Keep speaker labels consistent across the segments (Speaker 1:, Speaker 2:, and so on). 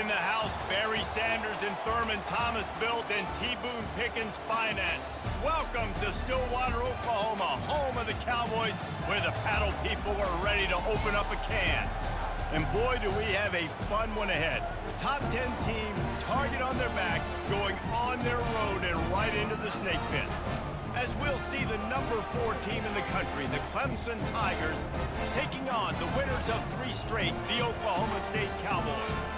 Speaker 1: in the house, Barry Sanders and Thurman Thomas built and T. Boone Pickens financed. Welcome to Stillwater, Oklahoma, home of the Cowboys, where the paddle people are ready to open up a can. And boy, do we have a fun one ahead. Top 10 team, target on their back, going on their road and right into the snake pit. As we'll see the number 4 team in the country, the Clemson Tigers, taking on the winners of 3 straight, the Oklahoma State Cowboys.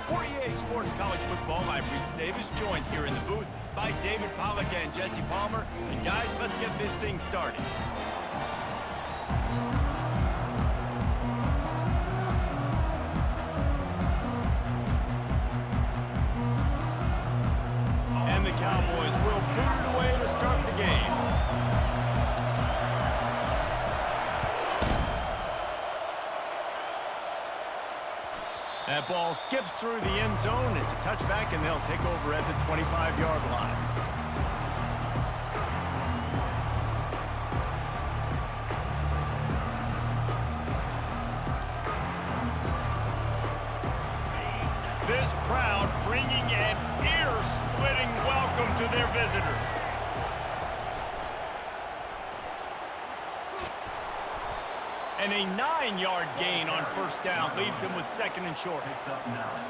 Speaker 1: For EA Sports College Football, I'm Reese Davis, joined here in the booth by David Pollack and Jesse Palmer. And guys, let's get this thing started. And the Cowboys will boot it away to start the game. That ball skips through the end zone. It's a touchback, and they'll take over at the 25-yard line. This crowd bringing an ear-splitting welcome to their visitors. And a 9-yard gain on first down leaves them with second and short.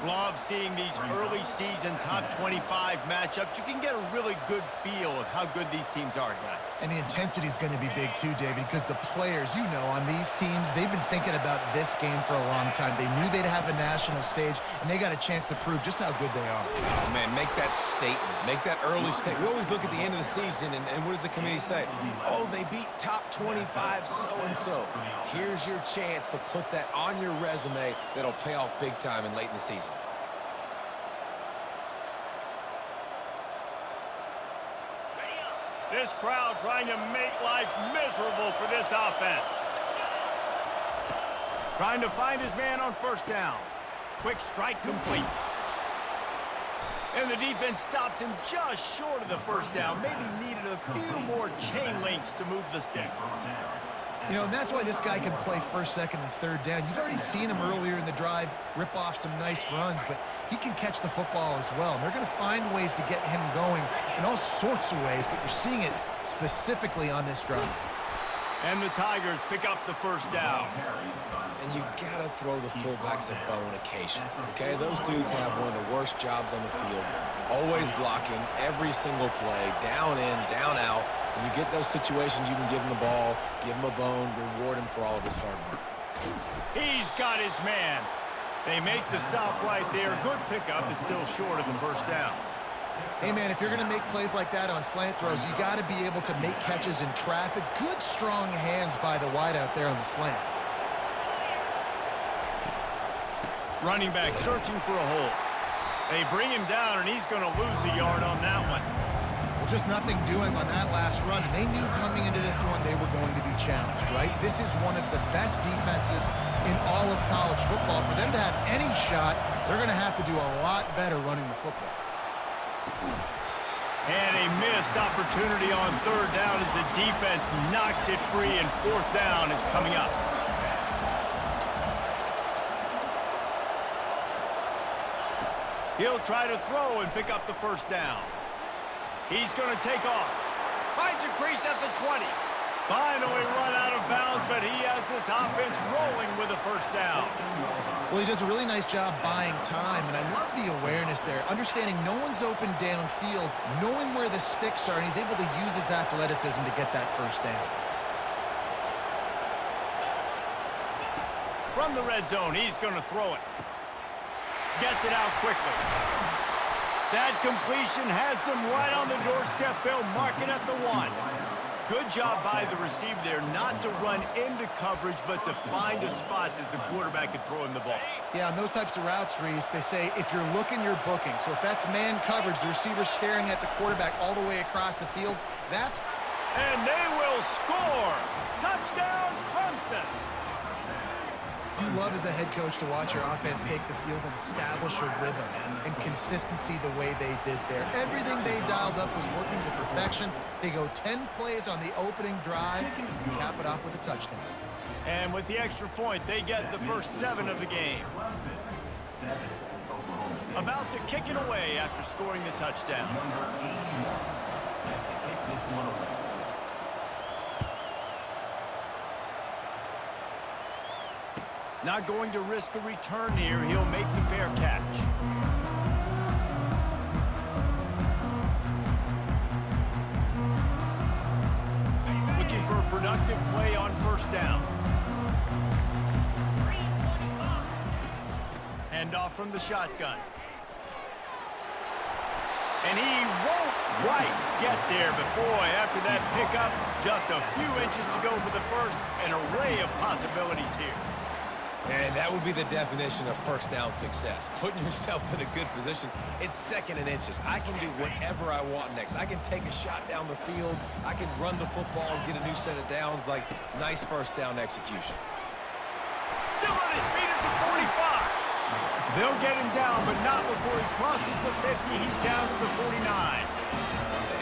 Speaker 1: Love seeing these early season top 25 matchups. You can get a really good feel of how good these teams are, guys.
Speaker 2: And the intensity is going to be big too, David, because the players, you know, on these teams, they've been thinking about this game for a long time. They knew they'd have a national stage, and they got a chance to prove just how good they are.
Speaker 3: Oh, man, make that statement. Make that early statement. We always look at the end of the season, and what does the committee say? Oh, they beat top 25 so-and-so. Here's your chance to put that on your resume that'll pay off big time and late in the season.
Speaker 1: This crowd trying to make life miserable for this offense. Trying to find his man on first down. Quick strike complete. And the defense stops him just short of the first down. Maybe needed a few more chain links to move the sticks.
Speaker 2: You know, and that's why this guy can play first, second, and third down. You've already seen him earlier in the drive rip off some nice runs, but he can catch the football as well. And they're going to find ways to get him going in all sorts of ways, but you're seeing it specifically on this drive.
Speaker 1: And the Tigers pick up the first down.
Speaker 3: And you got to throw the fullbacks a bone occasionally, okay? Those dudes have one of the worst jobs on the field, always blocking every single play, down in, down out. When you get those situations, you can give him the ball, give him a bone, reward him for all of his hard work.
Speaker 1: He's got his man. They make the stop right there. Good pickup. It's still short of the first down.
Speaker 2: Hey, man, if you're going to make plays like that on slant throws, you got to be able to make catches in traffic. Good, strong hands by the wide out there on the slant.
Speaker 1: Running back searching for a hole. They bring him down, and he's going to lose a yard on that one.
Speaker 2: Well, just nothing doing on that last run, and they knew coming into this one they were going to be challenged, right? This is one of the best defenses in all of college football. For them to have any shot, they're going to have to do a lot better running the football.
Speaker 1: And a missed opportunity on third down as the defense knocks it free, and fourth down is coming up. He'll try to throw and pick up the first down. He's going to take off. Finds a crease at the 20. Finally run out of bounds, but he has this offense rolling with a first down.
Speaker 2: Well, he does a really nice job buying time, and I love the awareness there, understanding no one's open downfield, knowing where the sticks are, and he's able to use his athleticism to get that first down.
Speaker 1: From the red zone, he's going to throw it. Gets it out quickly. That completion has them right on the doorstep. They'll mark it at the 1. Good job by the receiver there not to run into coverage, but to find a spot that the quarterback can throw him the ball.
Speaker 2: Yeah, on those types of routes, Reese, they say if you're looking, you're booking. So if that's man coverage, the receiver's staring at the quarterback all the way across the field, that's...
Speaker 1: And they will score! Touchdown, Clemson!
Speaker 2: You love as a head coach to watch your offense take the field and establish a rhythm and consistency the way they did there. Everything they dialed up was working to perfection. They go 10 plays on the opening drive and cap it off with a touchdown.
Speaker 1: And with the extra point, they get the first 7 of the game. About to kick it away after scoring the touchdown. Not going to risk a return here. He'll make the fair catch. Looking for a productive play on first down. Handoff from the shotgun. And he won't quite get there, but boy, after that pickup, just a few inches to go for the first. An array of possibilities here.
Speaker 3: And that would be the definition of first down success. Putting yourself in a good position. It's second and inches. I can do whatever I want next. I can take a shot down the field. I can run the football and get a new set of downs. Like, nice first down execution.
Speaker 1: Still on his feet at the 45. They'll get him down, but not before he crosses the 50. He's down to the 49.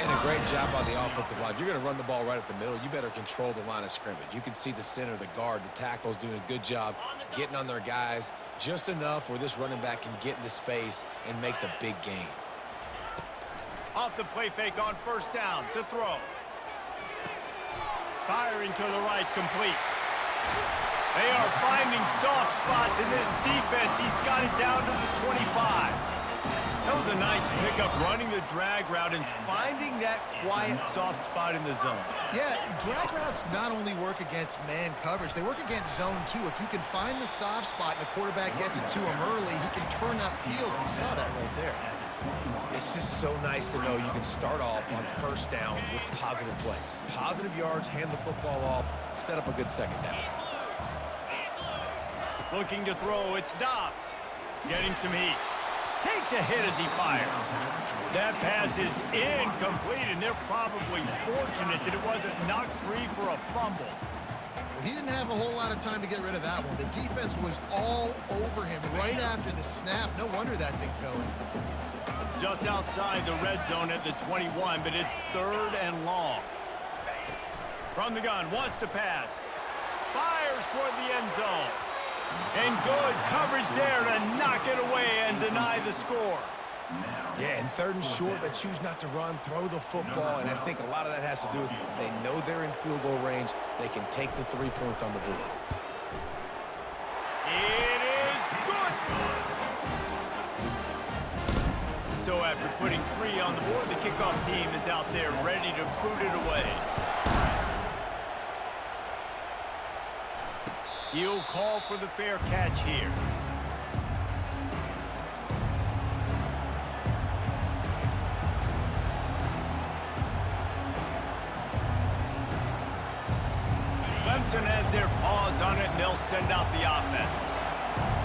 Speaker 3: And a great job on the offensive line. If you're going to run the ball right at the middle, you better control the line of scrimmage. You can see the center, the guard, the tackles doing a good job getting on their guys just enough where this running back can get into space and make the big gain.
Speaker 1: Off the play fake on first down to throw. Firing to the right, complete. They are finding soft spots in this defense. He's got it down to the 25. That was a nice pickup, running the drag route and finding that quiet, soft spot in the zone.
Speaker 2: Yeah, drag routes not only work against man coverage, they work against zone too. If you can find the soft spot and the quarterback gets it to him early, he can turn upfield. You saw that right there.
Speaker 3: It's just so nice to know you can start off on first down with positive plays. Positive yards, hand the football off, set up a good second down.
Speaker 1: Looking to throw, it's Dobbs. Getting some heat. Takes a hit as he fires. That pass is incomplete, and they're probably fortunate that it wasn't knocked free for a fumble.
Speaker 2: Well, he didn't have a whole lot of time to get rid of that one. The defense was all over him right after the snap. No wonder that thing fell in.
Speaker 1: Just outside the red zone at the 21, but it's third and long. From the gun, wants to pass. Fires toward the end zone. And good coverage there to knock it away and deny the score.
Speaker 3: Yeah, and third and short, they choose not to run, throw the football, and I think a lot of that has to do with they know they're in field goal range. They can take the 3 points on the board.
Speaker 1: It is good. So after putting 3 on the board, the kickoff team is out there ready to boot it away. He'll call for the fair catch here. Clemson has their paws on it, and they'll send out the offense.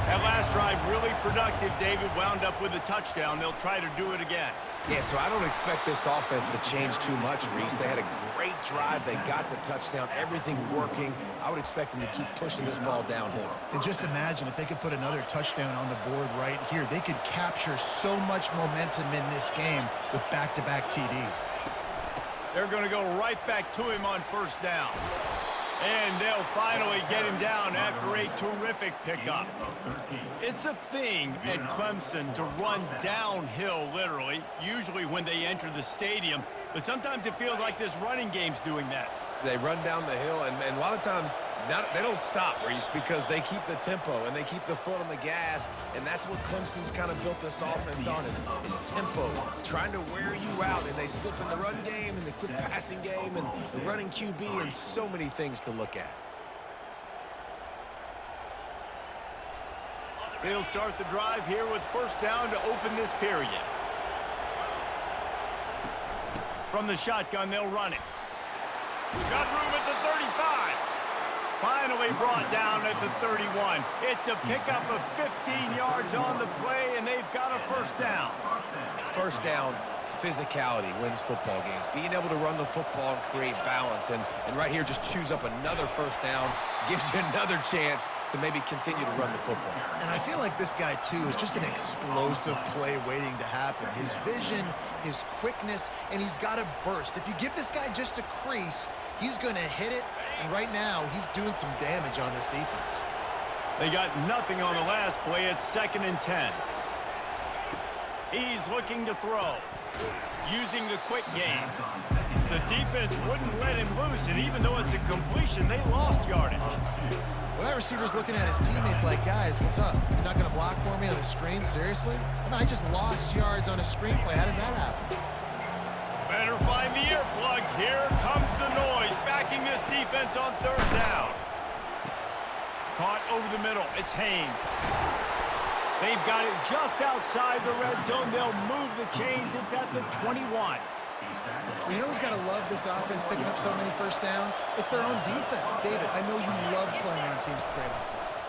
Speaker 1: That last drive really productive. David wound up with a touchdown. They'll try to do it again.
Speaker 3: Yeah, so I don't expect this offense to change too much, Reese. They had a great drive. They got the touchdown, everything working. I would expect them to keep pushing this ball downhill.
Speaker 2: And just imagine if they could put another touchdown on the board right here. They could capture so much momentum in this game with back-to-back TDs.
Speaker 1: They're going to go right back to him on first down. And they'll finally get him down after a terrific pickup. It's a thing at Clemson to run downhill, literally, usually when they enter the stadium. But sometimes it feels like this running game's doing that.
Speaker 3: They run down the hill, and a lot of times they don't stop, Reese, because they keep the tempo and they keep the foot on the gas, and that's what Clemson's kind of built this offense on is tempo, trying to wear you out, and they slip in the run game and the quick passing game and the running QB and so many things to look at.
Speaker 1: They'll start the drive here with first down to open this period. From the shotgun, they'll run it. Got room at the 35. Finally brought down at the 31. It's a pickup of 15 yards on the play, and they've got a first down.
Speaker 3: First down, physicality wins football games. Being able to run the football and create balance. And right here, just choose up another first down, gives you another chance to maybe continue to run the football.
Speaker 2: And I feel like this guy, too, is just an explosive play waiting to happen. His vision, his quickness, and he's got a burst. If you give this guy just a crease, he's going to hit it. And right now, he's doing some damage on this defense.
Speaker 1: They got nothing on the last play. It's 2nd and 10. He's looking to throw. Using the quick game. The defense wouldn't let him loose, and even though it's a completion, they lost yardage.
Speaker 2: Well, that receiver's looking at his teammates like, guys, what's up? You're not going to block for me on the screen? Seriously? I mean, I just lost yards on a screenplay. How does that happen?
Speaker 1: Better find the earplugs. Here comes the noise, backing this defense on third down. Caught over the middle. It's Haynes. They've got it just outside the red zone. They'll move the chains. It's at the 21.
Speaker 2: Well, you know who's got to love this offense picking up so many first downs? It's their own defense. David, I know you love playing on teams with great offenses.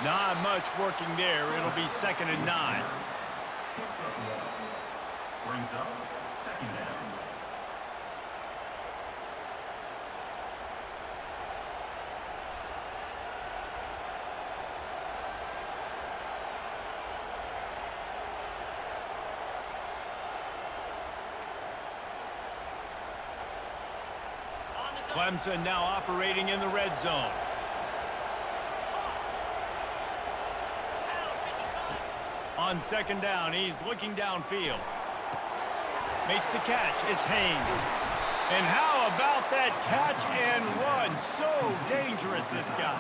Speaker 1: Not much working there. It'll be 2nd and 9.
Speaker 4: Brings up 2nd down.
Speaker 1: Clemson now operating in the red zone. On 2nd down, he's looking downfield. Makes the catch. It's Haynes. And how about that catch and run? So dangerous, this guy.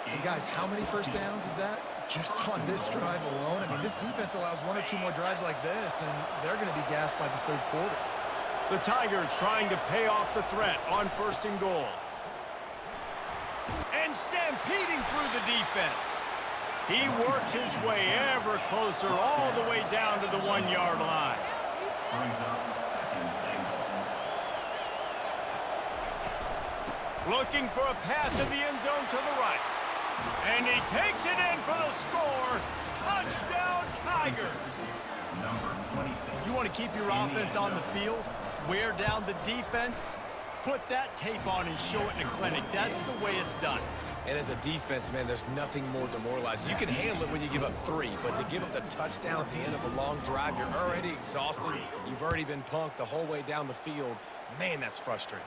Speaker 2: And guys, how many first downs is that? Just on this drive alone? I mean, this defense allows 1 or 2 more drives like this, and they're going to be gassed by the 3rd quarter.
Speaker 1: The Tigers trying to pay off the threat on 1st and goal. And stampeding through the defense. He works his way ever closer all the way down to the 1-yard line.
Speaker 4: Brings up 2nd and goal.
Speaker 1: Looking for a path to the end zone to the right. And he takes it in for the score. Touchdown, Tigers.
Speaker 4: Number 26.
Speaker 1: You want to keep your offense on the field? Wear down the defense? Put that tape on and show it in a clinic. That's the way it's done.
Speaker 3: And as a defense, man, there's nothing more demoralizing. You can handle it when you give up 3, but to give up the touchdown at the end of a long drive, you're already exhausted. You've already been punked the whole way down the field. Man, that's frustrating.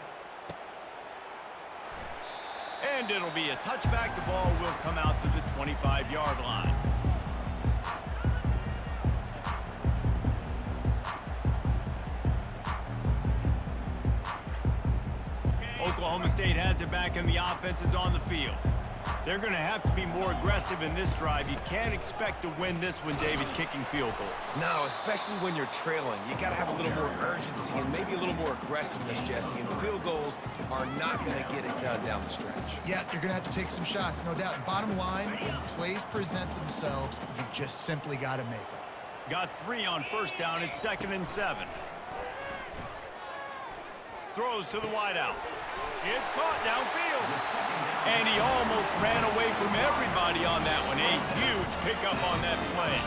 Speaker 1: And it'll be a touchback. The ball will come out to the 25-yard line. Oklahoma State has it back, and the offense is on the field. They're going to have to be more aggressive in this drive. You can't expect to win this one, David, kicking field goals.
Speaker 3: No, especially when you're trailing. You got to have a little more urgency and maybe a little more aggressiveness, Jesse. And field goals are not going to get it done down the stretch.
Speaker 2: Yeah, you're going to have to take some shots, no doubt. Bottom line, when plays present themselves, you just simply got to make them.
Speaker 1: Got 3 on 1st down. It's 2nd and 7. Throws to the wideout. It's caught downfield. And he almost ran away from everybody on that one. A huge pickup on that play.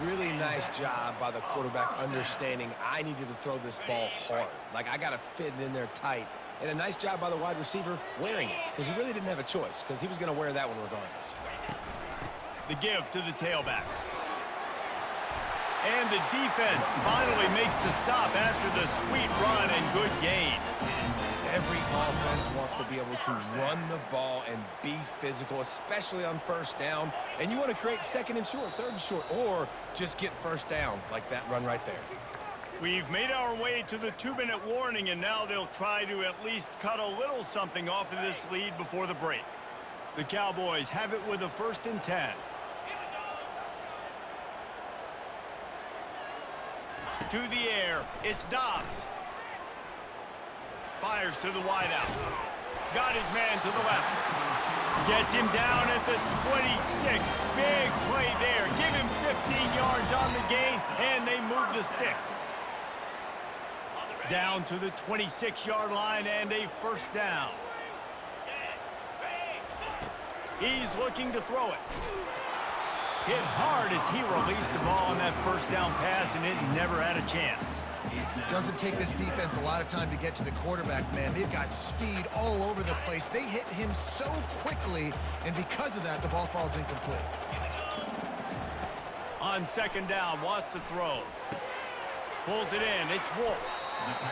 Speaker 3: Really nice job by the quarterback understanding I needed to throw this ball hard. Like, I got to fit it in there tight. And a nice job by the wide receiver wearing it, because he really didn't have a choice, because he was going to wear that one regardless.
Speaker 1: The give to the tailback. And the defense finally makes the stop after the sweet run and good gain.
Speaker 3: Every offense wants to be able to run the ball and be physical, especially on 1st down. And you want to create 2nd and short, 3rd and short, or just get first downs like that run right there.
Speaker 1: We've made our way to the 2-minute warning, and now they'll try to at least cut a little something off of this lead before the break. The Cowboys have it with a 1st and 10. To the air, it's Dobbs. Fires to the wideout. Got his man to the left. Gets him down at the 26. Big play there. Give him 15 yards on the gain, and they move the sticks. Down to the 26-yard line and a 1st down. He's looking to throw it. Hit hard as he released the ball on that 1st down pass, and it never had a chance.
Speaker 2: Doesn't take this defense a lot of time to get to the quarterback, man. They've got speed all over the place. They hit him so quickly, and because of that, the ball falls incomplete.
Speaker 1: On 2nd down, wants to throw. Pulls it in. It's Wolf.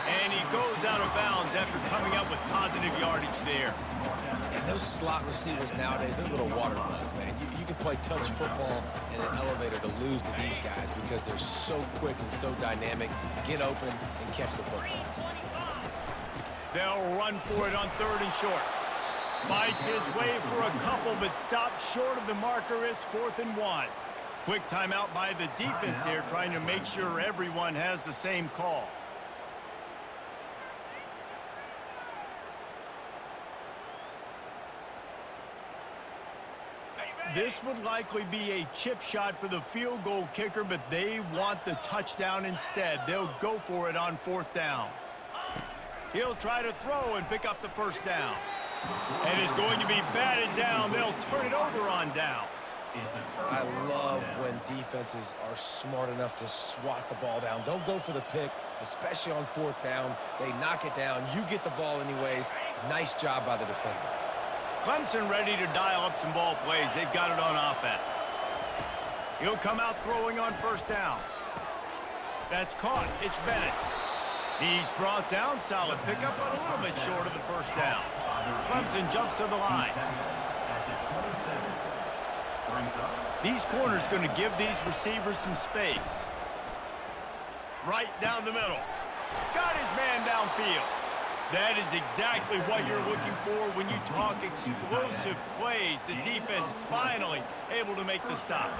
Speaker 1: And he goes out of bounds after coming up with positive yardage there.
Speaker 3: And those slot receivers nowadays, they're little water bugs, man. You can play touch football in an elevator to lose to these guys because they're so quick and so dynamic. Get open and catch the football.
Speaker 1: They'll run for it on 3rd and short. Fights his way for a couple, but stops short of the marker. It's 4th and 1. Quick timeout by the defense there, trying to make sure everyone has the same call. This would likely be a chip shot for the field goal kicker, but they want the touchdown instead. They'll go for it on 4th down. He'll try to throw and pick up the 1st down. And it's going to be batted down. They'll turn it over on downs.
Speaker 3: I love when defenses are smart enough to swat the ball down. Don't go for the pick, especially on 4th down. They knock it down. You get the ball anyways. Nice job by the defender.
Speaker 1: Clemson ready to dial up some ball plays. They've got it on offense. He'll come out throwing on 1st down. That's caught. It's Bennett. He's brought down. Solid pickup, but a little bit short of the 1st down. Clemson jumps to the line. These corners going to give these receivers some space. Right down the middle. Got his man downfield. That is exactly what you're looking for when you talk explosive plays. The defense finally able to make the stop.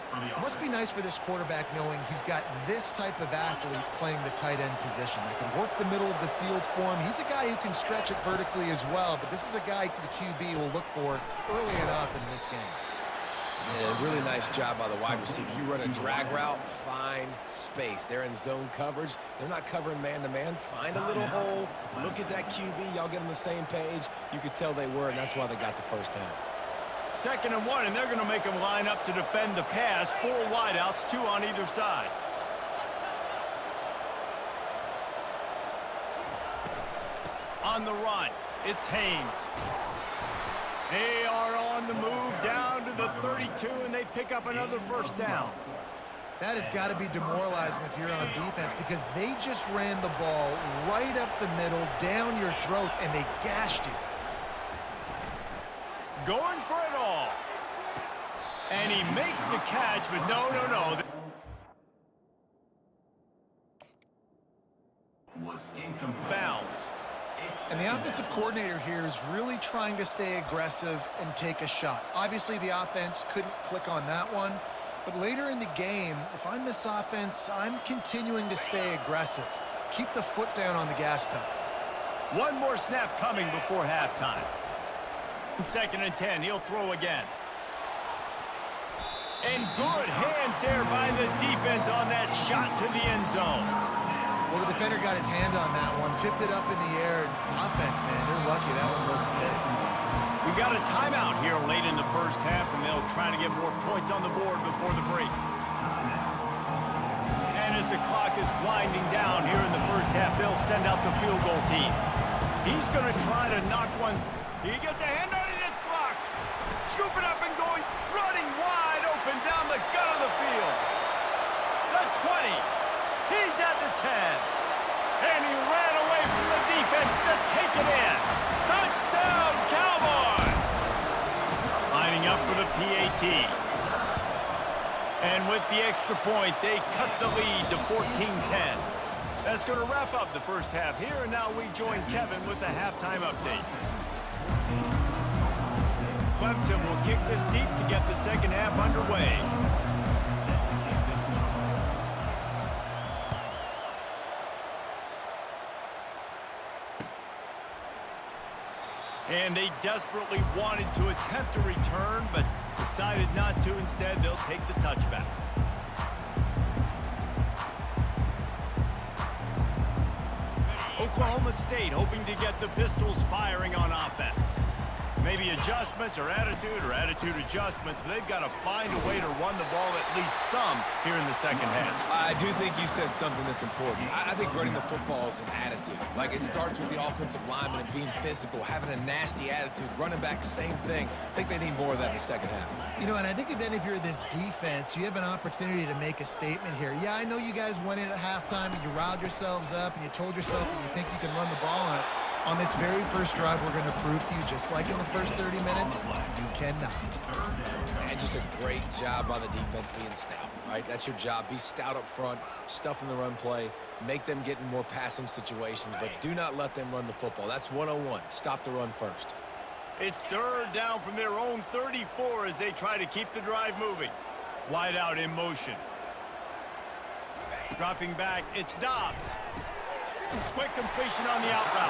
Speaker 2: It must be nice for this quarterback knowing he's got this type of athlete playing the tight end position. That can work the middle of the field for him. He's a guy who can stretch it vertically as well, but this is a guy the QB will look for early and often in this game.
Speaker 3: And a really nice job by the wide receiver. You run a drag route, find space. They're in zone coverage. They're not covering man-to-man. Find a little hole. Look at that QB. Y'all get on the same page. You could tell they were, and that's why they got the 1st down.
Speaker 1: 2nd and 1, and they're going to make them line up to defend the pass. 4 wideouts, 2 on either side. On the run, it's Haynes. They are on the move down to the 32, and they pick up another 1st down.
Speaker 2: That has got to be demoralizing if you're on defense because they just ran the ball right up the middle, down your throats, and they gashed you.
Speaker 1: Going for it all. And he makes the catch, but no.
Speaker 4: Was incomplete.
Speaker 1: Bounds.
Speaker 2: And the offensive coordinator here is really trying to stay aggressive and take a shot. Obviously, the offense couldn't click on that one. But later in the game, if I'm this offense, I'm continuing to stay aggressive. Keep the foot down on the gas pedal.
Speaker 1: One more snap coming before halftime. 2nd and 10, he'll throw again. And good hands there by the defense on that shot to the end zone.
Speaker 2: Well, the defender got his hand on that one, tipped it up in the air. Offense, man, they're lucky that one wasn't picked.
Speaker 1: We got a timeout here late in the 1st half, and they'll try to get more points on the board before the break. And as the clock is winding down here in the 1st half, they'll send out the field goal team. He's going to try to knock one. He gets a hand on it, it's blocked. Scoop it up and going, running wide open down the gut of the field. The 20. He's at the 10. And he ran away from the defense to take it in. Touchdown, Cowboys! Lining up for the PAT. And with the extra point, they cut the lead to 14-10. That's going to wrap up the 1st half here, and now we join Kevin with the halftime update. Clemson will kick this deep to get the 2nd half underway. And they desperately wanted to attempt a return, but decided not to. Instead, they'll take the touchback. Oklahoma State hoping to get the Pistols firing on offense. Maybe adjustments or attitude adjustments, but they've got to find a way to run the ball at least some here in the second half.
Speaker 3: I do think you said something that's important. I think running the football is an attitude. Like, it starts with the offensive lineman and being physical, having a nasty attitude. Running back, same thing. I think they need more of that in the second half.
Speaker 2: You know, and I think if you're this defense, you have an opportunity to make a statement here. Yeah, I know you guys went in at halftime and you riled yourselves up and you told yourself that you think you can run the ball on us. On this very first drive, we're going to prove to you, just like in the first 30 minutes, you cannot.
Speaker 3: And just a great job by the defense being stout, right? That's your job. Be stout up front, stuff in the run play, make them get in more passing situations, but do not let them run the football. That's 101. Stop the run first.
Speaker 1: It's third down from their own 34 as they try to keep the drive moving. Wide out in motion. Dropping back, it's Dobbs. Quick completion on the out route.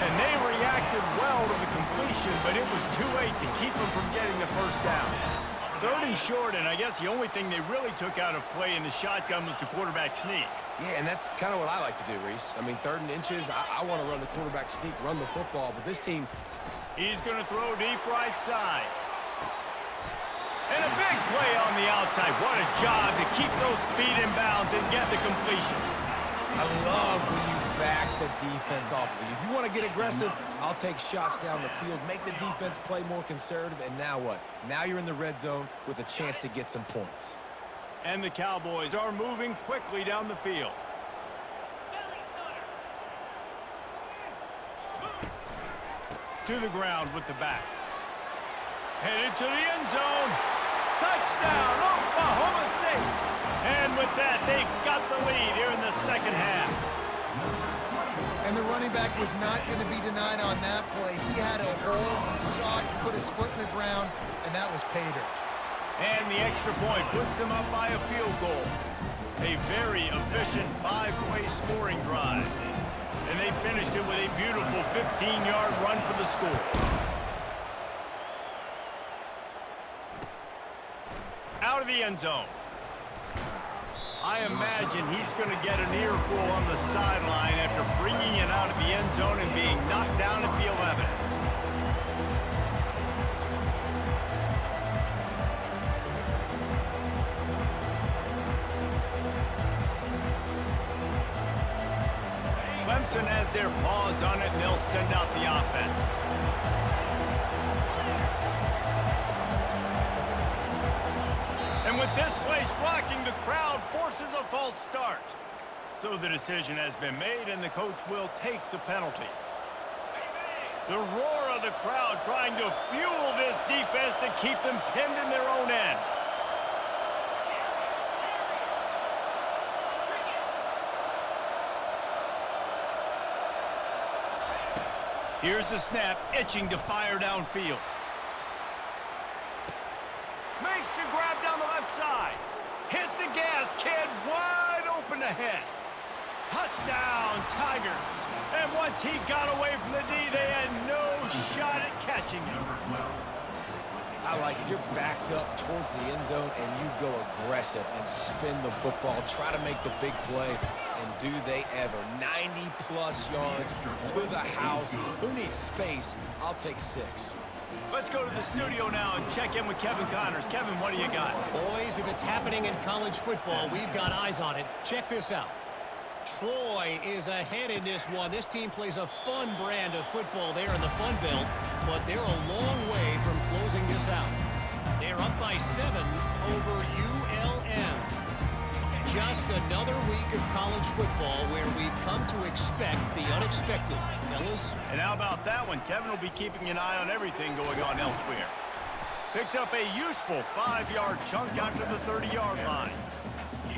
Speaker 1: And they reacted well to the completion, but it was too late to keep them from getting the first down. Third and short, and I guess the only thing they really took out of play in the shotgun was the quarterback sneak.
Speaker 3: Yeah, and that's kind of what I like to do, Reese. I mean, 3rd and inches, I want to run the quarterback sneak, run the football, but this team...
Speaker 1: He's going to throw deep right side. And a big play on the outside. What a job to keep those feet in bounds and get the completion.
Speaker 3: I love when you back the defense off of you. If you want to get aggressive, I'll take shots down the field, make the defense play more conservative, and now what? Now you're in the red zone with a chance to get some points.
Speaker 1: And the Cowboys are moving quickly down the field. To the ground with the back. Headed to the end zone. Touchdown, Oklahoma State. And with that, they've got the lead here in the second half.
Speaker 2: And the running back was not going to be denied on that play. He had a hole, he saw it, he put his foot in the ground, and that was pay dirt.
Speaker 1: And the extra point puts them up by a field goal. A very efficient 5-play scoring drive. And they finished it with a beautiful 15-yard run for the score. Out of the end zone. I imagine he's going to get an earful on the sideline after bringing it out of the end zone and being knocked down at the 11. Clemson has their paws on it, and they'll send out the offense. And with this place rocking, the crowd forces a false start. So the decision has been made, and the coach will take the penalty. The roar of the crowd trying to fuel this defense to keep them pinned in their own end. Here's the snap, itching to fire downfield. Makes the grab down the left side. Hit the gas, kid, wide open ahead. Touchdown, Tigers. And once he got away from the D, they had no shot at catching him.
Speaker 3: I like it. You're backed up towards the end zone, and you go aggressive and spin the football. Try to make the big play, and do they ever. 90-plus yards to the house. Who needs space? I'll take 6.
Speaker 1: Let's go to the studio now and check in with Kevin Connors. Kevin, what do you got?
Speaker 5: Boys, if it's happening in college football, we've got eyes on it. Check this out. Troy is ahead in this one. This team plays a fun brand of football there in the Fun Belt, but they're a long way from closing this out. They're up by 7 over ULM. Just another week of college football where we've come to expect the unexpected, fellas.
Speaker 1: And how about that one? Kevin will be keeping an eye on everything going on elsewhere. Picks up a useful 5-yard chunk after the 30-yard line.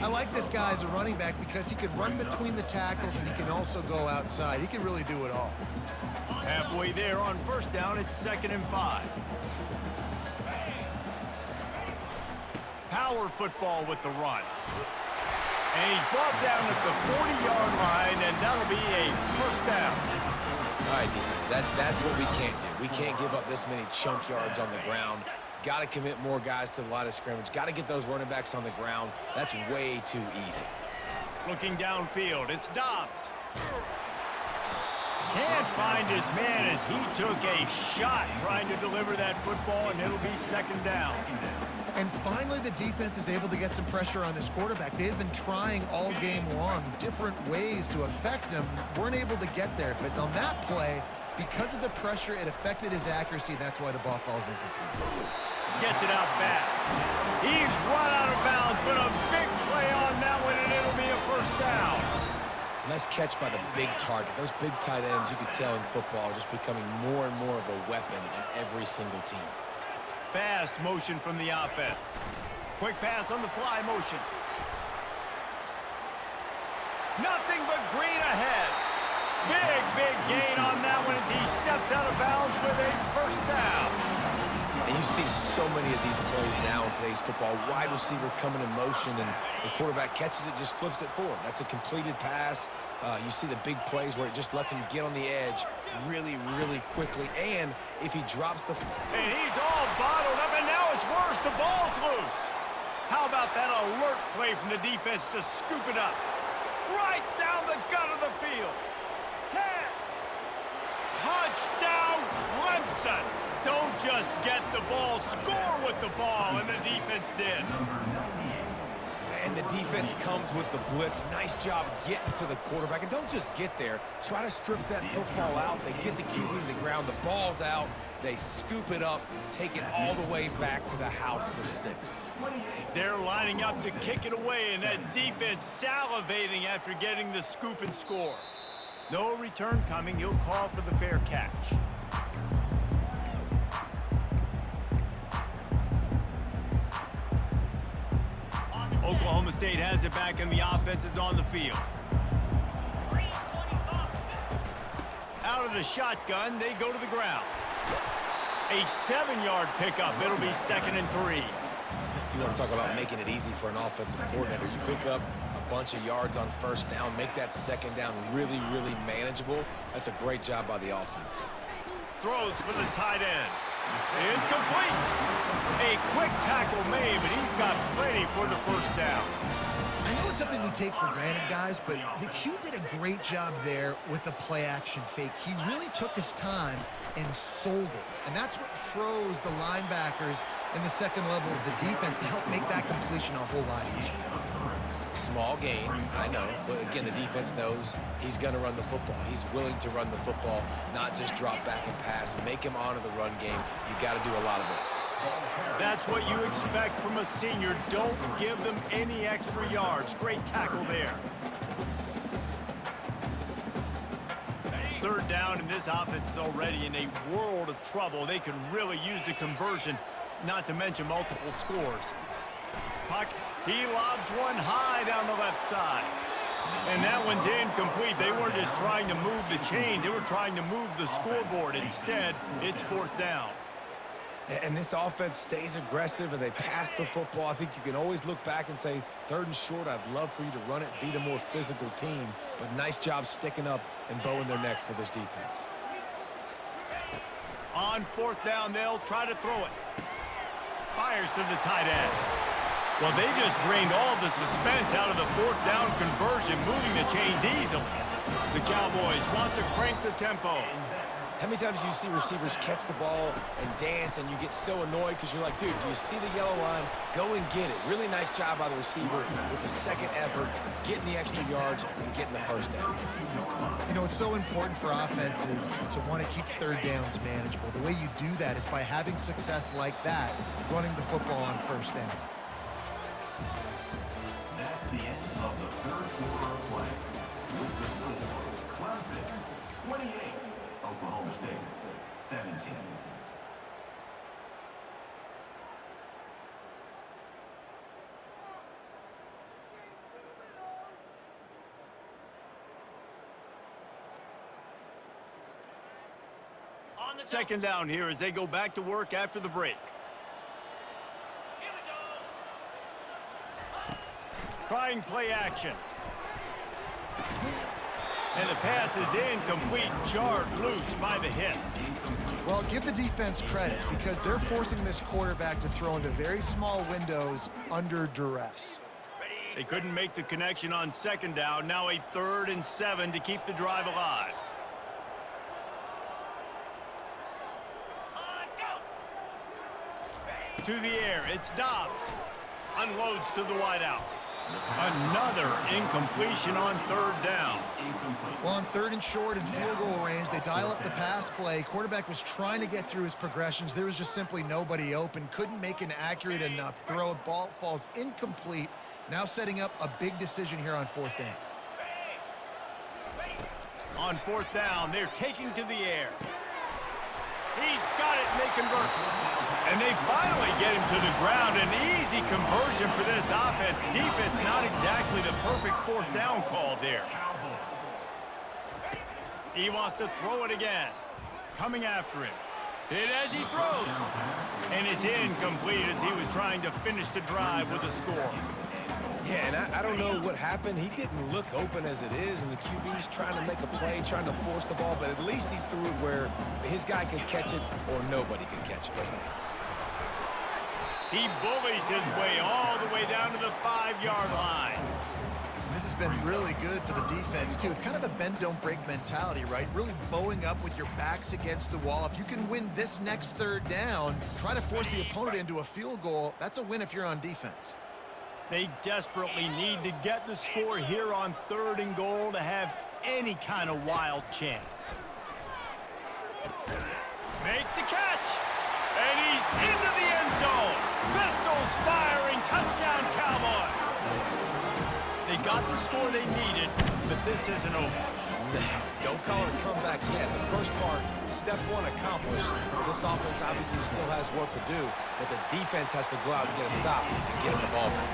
Speaker 2: I like this guy as a running back because he can run between the tackles and he can also go outside. He can really do it all.
Speaker 1: Halfway there on first down, it's 2nd and 5. Power football with the run. And he's brought down at the 40-yard line, and that'll be a first down.
Speaker 3: All right, defense, that's what we can't do. We can't give up this many chunk yards on the ground. Got to commit more guys to the line of scrimmage. Got to get those running backs on the ground. That's way too easy.
Speaker 1: Looking downfield, it's Dobbs. Can't find his man as he took a shot trying to deliver that football, and it'll be second down.
Speaker 2: And finally, the defense is able to get some pressure on this quarterback. They had been trying all game long different ways to affect him, weren't able to get there. But on that play, because of the pressure, it affected his accuracy, and that's why the ball falls incomplete.
Speaker 1: Gets it out fast. He's run out of bounds, but a big play on that one, and it'll be a first down.
Speaker 3: Nice catch by the big target. Those big tight ends, you could tell in football, are just becoming more and more of a weapon in every single team.
Speaker 1: Fast motion from the offense. Quick pass on the fly motion. Nothing but green ahead. Big gain on that one as he steps out of bounds with a first down.
Speaker 3: And you see so many of these plays now in today's football. Wide receiver coming in motion, and the quarterback catches it, just flips it forward. That's a completed pass. You see the big plays where it just lets him get on the edge really quickly. And if he drops the...
Speaker 1: And he's all bottled up, and now it's worse. The ball's loose. How about that alert play from the defense to scoop it up? Right down the gut of the field. 10. Touchdown, Clemson. Don't just get the ball, score with the ball, and the defense did.
Speaker 3: And the defense comes with the blitz. Nice job getting to the quarterback. And don't just get there. Try to strip that football out. They get the QB to the ground. The ball's out. They scoop it up, take it all the way back to the house for 6.
Speaker 1: They're lining up to kick it away, and that defense salivating after getting the scoop and score. No return coming. He'll call for the fair catch. Oklahoma State has it back, and the offense is on the field. Out of the shotgun, they go to the ground. A 7-yard pickup. It'll be 2nd and 3.
Speaker 3: You want to talk about making it easy for an offensive coordinator. You pick up a bunch of yards on first down, make that second down really manageable. That's a great job by the offense.
Speaker 1: Throws for the tight end. It's complete. A quick tackle made, but he's got plenty for the first down.
Speaker 2: I know it's something we take for granted, guys, but the Q did a great job there with the play-action fake. He really took his time and sold it, and that's what froze the linebackers in the second level of the defense to help make that completion a whole lot easier.
Speaker 3: Small gain, I know, but again, the defense knows he's going to run the football. He's willing to run the football, not just drop back and pass, make him honor the run game. You got to do a lot of this.
Speaker 1: That's what you expect from a senior. Don't give them any extra yards. Great tackle there. Third down, and this offense is already in a world of trouble. They could really use a conversion, not to mention multiple scores. Puck, he lobs one high down the left side. And that one's incomplete. They weren't just trying to move the chains. They were trying to move the scoreboard. Instead, it's 4th down.
Speaker 3: And this offense stays aggressive, and they pass the football. I think you can always look back and say, 3rd and short, I'd love for you to run it, be the more physical team. But nice job sticking up and bowing their necks for this defense.
Speaker 1: On 4th down, they'll try to throw it. Fires to the tight end. Well, they just drained all the suspense out of the 4th down conversion, moving the chains easily. The Cowboys want to crank the tempo.
Speaker 3: How many times do you see receivers catch the ball and dance, and you get so annoyed because you're like, dude, do you see the yellow line? Go and get it. Really nice job by the receiver with the second effort, getting the extra yards and getting the first down.
Speaker 2: You know, it's so important for offenses to want to keep 3rd downs manageable. The way you do that is by having success like that, running the football on 1st down.
Speaker 4: That's the end of the 3rd quarter of play. With the score, Clemson 28, Oklahoma State 17.
Speaker 1: Second down here as they go back to work after the break. Trying play action. And the pass is incomplete, jarred loose by the hit.
Speaker 2: Well, give the defense credit because they're forcing this quarterback to throw into very small windows under duress.
Speaker 1: They couldn't make the connection on 2nd down. Now a 3rd and 7 to keep the drive alive. To the air, it's Dobbs. Unloads to the wideout. Another incompletion on third down.
Speaker 2: Well, on third and short and field goal range, they dial up the pass play. Quarterback was trying to get through his progressions. There was just simply nobody open. Couldn't make an accurate enough throw. Ball falls incomplete. Now setting up a big decision here on fourth down.
Speaker 1: On fourth down, they're taking to the air. He's got it, and they convert. And they finally get him to the ground. An easy conversion for this offense. Defense, not exactly the perfect fourth down call there. He wants to throw it again. Coming after him. Hit as he throws. And it's incomplete as he was trying to finish the drive with a score.
Speaker 3: Yeah, and I don't know what happened. He didn't look open as it is, and the QB's trying to make a play, trying to force the ball, but at least he threw it where his guy could catch it or nobody could catch it.
Speaker 1: He bullies his way all the way down to the 5-yard line.
Speaker 2: This has been really good for the defense, too. It's kind of a bend-don't-break mentality, right? Really bowing up with your backs against the wall. If you can win this next third down, try to force the opponent into a field goal, that's a win if you're on defense.
Speaker 1: They desperately need to get the score here on third and goal to have any kind of wild chance. Makes the catch. And he's into the end zone. Pistols firing. Touchdown, Cowboys. They got the score they needed, but this isn't over.
Speaker 3: Don't call it a comeback yet. The first part, step one accomplished. This offense obviously still has work to do, but the defense has to go out and get a stop and get him the ball back.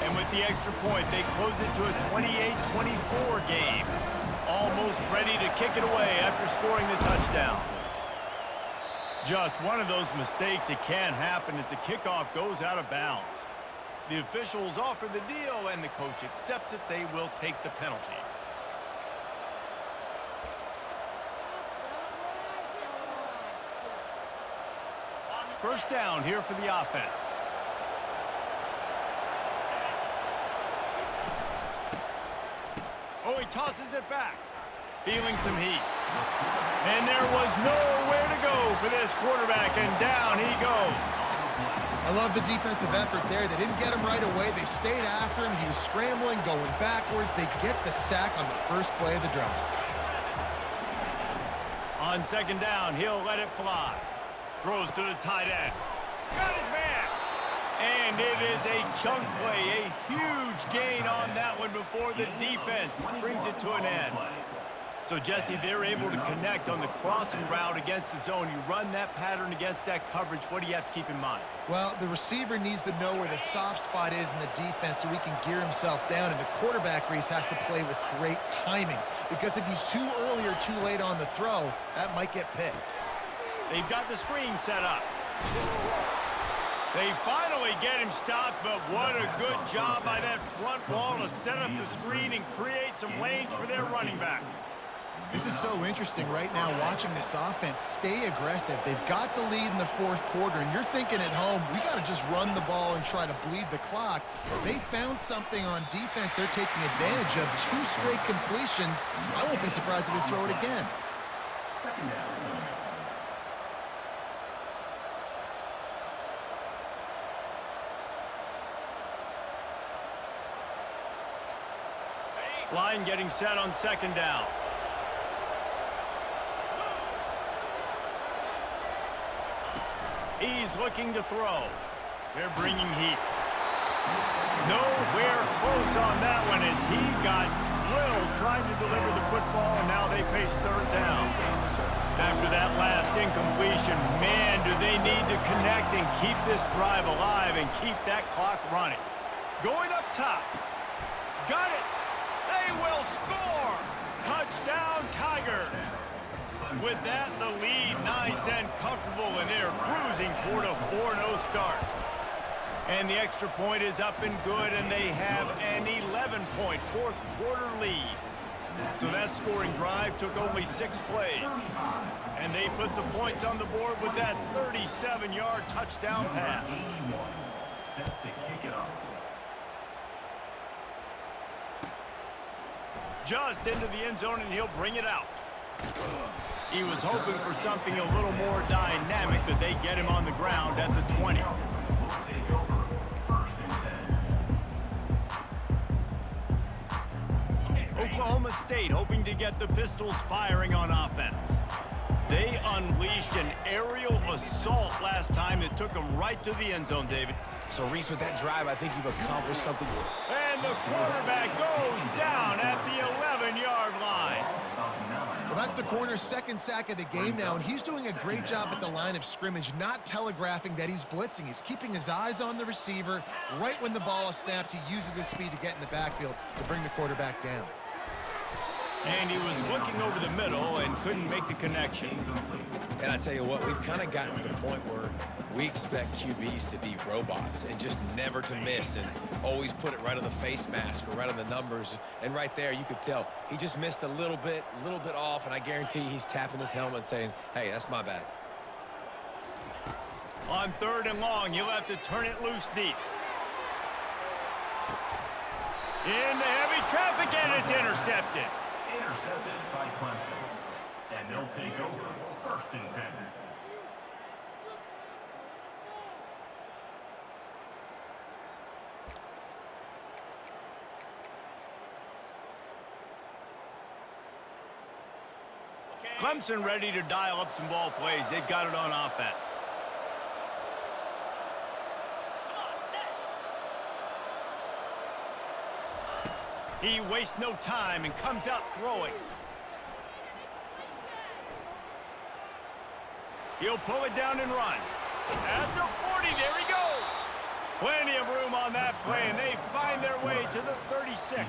Speaker 1: And with the extra point, they close it to a 28-24 game. Almost ready to kick it away after scoring the touchdown. Just one of those mistakes that can happen as the kickoff goes out of bounds. The officials offer the deal, and the coach accepts it. They will take the penalty. First down here for the offense. Oh, he tosses it back. Feeling some heat. And there was nowhere to go for this quarterback, and down he goes.
Speaker 2: I love the defensive effort there. They didn't get him right away. They stayed after him. He was scrambling, going backwards. They get the sack on the first play of the drive.
Speaker 1: On second down, he'll let it fly. Throws to the tight end. Got his man. And it is a chunk play, a huge gain on that one before the defense brings it to an end. So, Jesse, they're able to connect on the crossing route against the zone. You run that pattern against that coverage. What do you have to keep in mind?
Speaker 2: Well, the receiver needs to know where the soft spot is in the defense so he can gear himself down. And the quarterback, Reese, has to play with great timing. Because if he's too early or too late on the throw, that might get picked.
Speaker 1: They've got the screen set up. They finally get him stopped, but what a good job by that front wall to set up the screen and create some lanes for their running back.
Speaker 2: This is so interesting right now, watching this offense stay aggressive. They've got the lead in the fourth quarter, and you're thinking at home, we got to just run the ball and try to bleed the clock. They found something on defense they're taking advantage of. 2 straight completions. I won't be surprised if they throw it again.
Speaker 4: Second down.
Speaker 1: Line getting set on second down. He's looking to throw. They're bringing heat. Nowhere close on that one as he got drilled trying to deliver the football, and now they face third down. After that last incompletion, man, do they need to connect and keep this drive alive and keep that clock running. Going up top. Got it. They will score. Touchdown, Tigers. With that, the lead nice and comfortable, and they're cruising toward a 4-0 start. And the extra point is up and good, and they have an 11-point fourth quarter lead. So that scoring drive took only 6 plays. And they put the points on the board with that 37-yard touchdown pass.
Speaker 4: Set to kick it off.
Speaker 1: Just into the end zone, and he'll bring it out. He was hoping for something a little more dynamic, but they get him on the ground at the 20.
Speaker 4: Will take over first and 10.
Speaker 1: Oklahoma State hoping to get the Pistols firing on offense. They unleashed an aerial assault last time that took them right to the end zone, David.
Speaker 3: So, Reese, with that drive, I think you've accomplished something.
Speaker 1: And the quarterback goes down at the 11-yard line.
Speaker 2: Well, that's the corner's second sack of the game now, and he's doing a great job at the line of scrimmage, not telegraphing that he's blitzing. He's keeping his eyes on the receiver. Right when the ball is snapped, he uses his speed to get in the backfield to bring the quarterback down.
Speaker 1: And he was looking over the middle and couldn't make the connection.
Speaker 3: And I tell you what, we've kind of gotten to the point where we expect QBs to be robots and just never to miss and always put it right on the face mask or right on the numbers. And right there, you could tell he just missed a little bit off, and I guarantee he's tapping his helmet and saying, hey, that's my bad.
Speaker 1: On 3rd and long, you'll have to turn it loose deep. Into heavy traffic, and it's intercepted.
Speaker 4: Intercepted by Clemson. And they'll take over first and 10.
Speaker 1: Clemson ready to dial up some ball plays. They've got it on offense. He wastes no time and comes out throwing. He'll pull it down and run. At the 40, there he goes. Plenty of room on that play, and they find their way to the 36.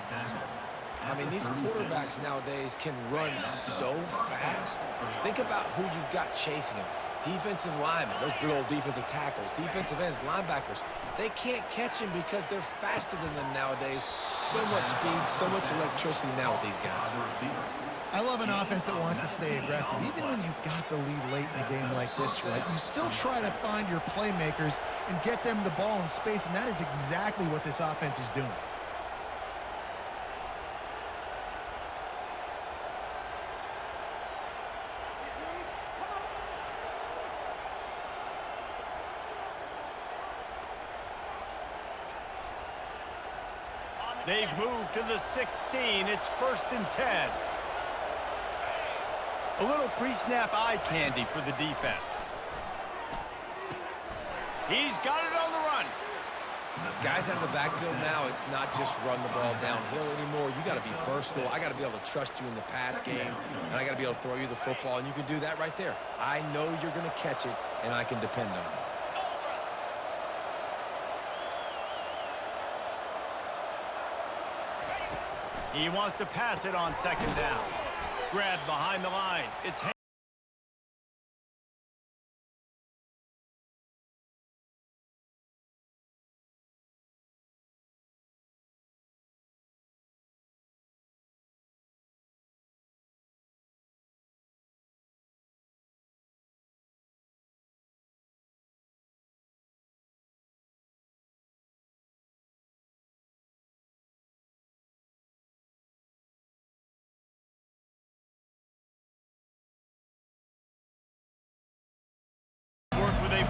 Speaker 3: I mean, these quarterbacks nowadays can run so fast. Think about who you've got chasing them. Defensive linemen, those big old defensive tackles, defensive ends, linebackers. They can't catch him because they're faster than them nowadays. So much speed, so much electricity now with these guys.
Speaker 2: I love an offense that wants to stay aggressive. Even when you've got the lead late in a game like this, right, you still try to find your playmakers and get them the ball in space, and that is exactly what this offense is doing.
Speaker 1: They've moved to the 16. It's 1st and 10. A little pre-snap eye candy for the defense. He's got it on the run.
Speaker 3: Guys out of the backfield now, it's not just run the ball downhill anymore. You got to be versatile. I got to be able to trust you in the pass game, and I got to be able to throw you the football, and you can do that right there. I know you're going to catch it, and I can depend on you.
Speaker 1: He wants to pass it on 2nd down. Grabbed behind the line. It's a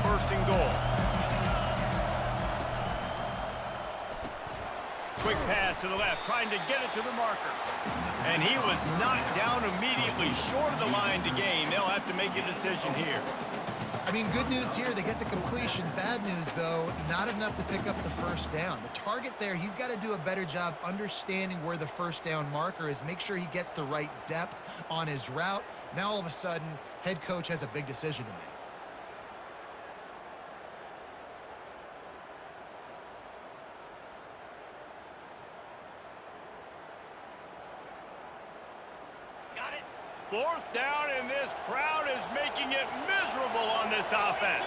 Speaker 1: 1st and goal. Quick pass to the left, trying to get it to the marker. And he was knocked down immediately short of the line to gain. They'll have to make a decision here.
Speaker 2: I mean, good news here, they get the completion. Bad news, though, not enough to pick up the 1st down. The target there, he's got to do a better job understanding where the 1st down marker is, make sure he gets the right depth on his route. Now, all of a sudden, head coach has a big decision to make.
Speaker 1: Fourth down, and this crowd is making it miserable on this offense.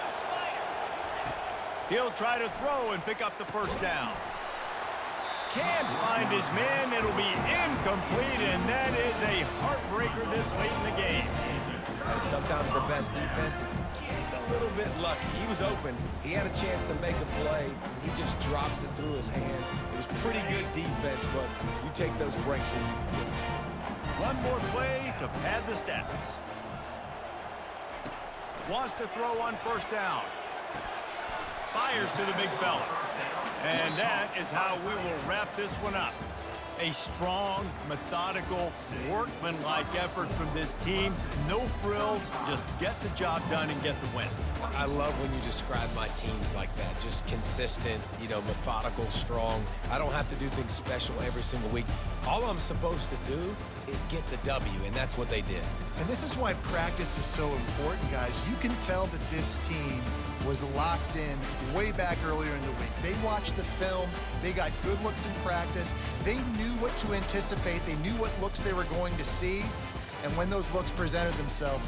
Speaker 1: He'll try to throw and pick up the 1st down. Can't find his man. It'll be incomplete, and that is a heartbreaker this late in the game.
Speaker 3: And sometimes the best defense is getting a little bit lucky. He was open. He had a chance to make a play. He just drops it through his hand. It was pretty good defense, but you take those breaks when you can get them.
Speaker 1: One more play to pad the stats. Wants to throw on first down. Fires to the big fella. And that is how we will wrap this one up. A strong, methodical, workmanlike effort from this team. No frills, just get the job done and get the win.
Speaker 3: I love when you describe my teams like that. Just consistent, methodical, strong. I don't have to do things special every single week. All I'm supposed to do is get the W, and that's what they did.
Speaker 2: And this is why practice is so important, guys. You can tell that this team was locked in way back earlier in the week. They watched the film. They got good looks in practice. They knew what to anticipate. They knew what looks they were going to see. And when those looks presented themselves,